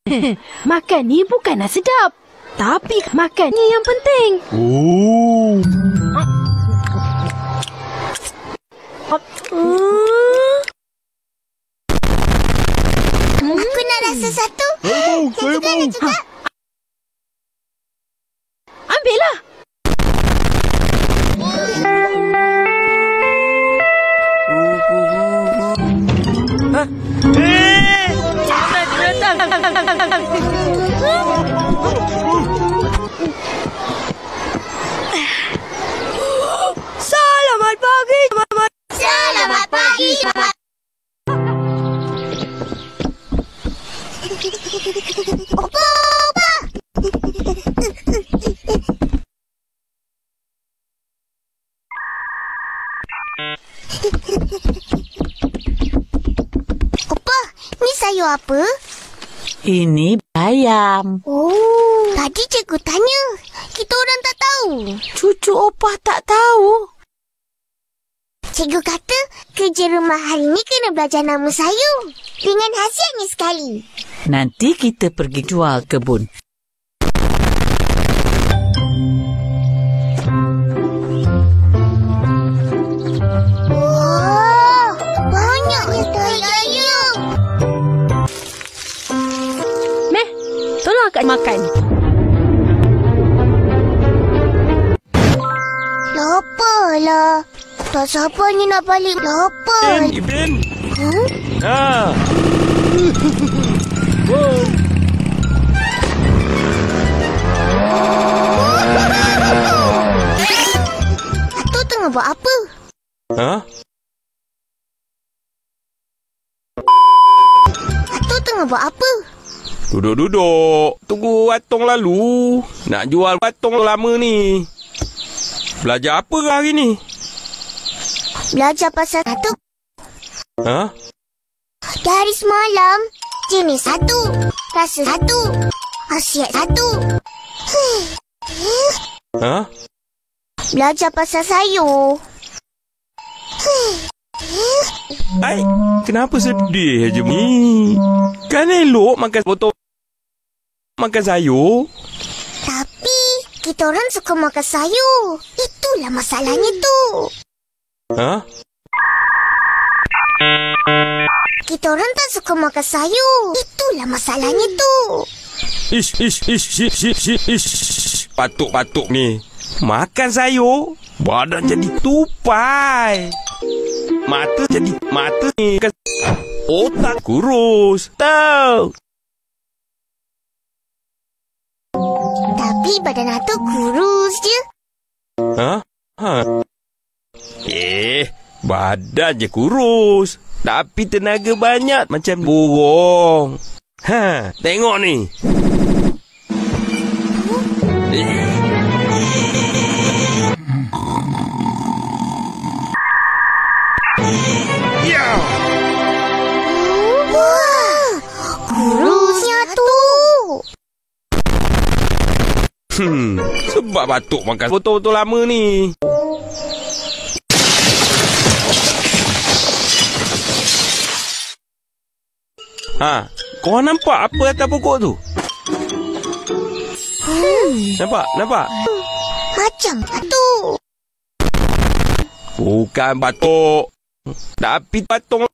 Makan ni bukanlah sedap. Tapi makan ni yang penting. Oh. Aku nak rasa satu. Saya mau. Ambillah. Selamat pagi. Selamat pagi. Opa, opa. Opa, ni sayur apa? Ini bayam. Oh, tadi cikgu tanya. Kita orang tak tahu. Cucu opah tak tahu. Cikgu kata kerja rumah hari ni kena belajar nama sayur. Dengan hasilnya sekali. Nanti kita pergi jual kebun. Wah, banyaknya sayur. Meh, tolong akak makan. Laparlah. Tak sabarnya nak balik. Lapar. Ibn. Huh? Atuk tengah buat apa? Atuk tengah buat apa? Duduk-duduk. Tunggu Atung lalu. Nak jual Atung lama ni. Belajar apa hari ni? Belajar pasal atuk. Ha? Dari semalam. Jenis satu. Rasa satu. Khasiat satu. Ha? Belajar pasal sayur. Ai, kenapa sedih je ni? Kan elok makan botol makan sayur. Tapi kita orang suka makan sayur. Itulah masalahnya tu. Ha? Kita orang tak suka makan sayur. Itulah masalahnya tu. Ish. Patuk ni. Makan sayur, badan jadi tupai. Mata ni. Otak kurus. Tahu. Tapi badan atuk kurus je. Ha? Badan je kurus. Tapi tenaga banyak macam burung. Tengok ni. Wah, kurusnya tu. Sebab batuk makan botol-botol lama ni. Kau nampak apa atas pokok tu? Nampak? Macam batuk. Bukan batuk. Tapi batung.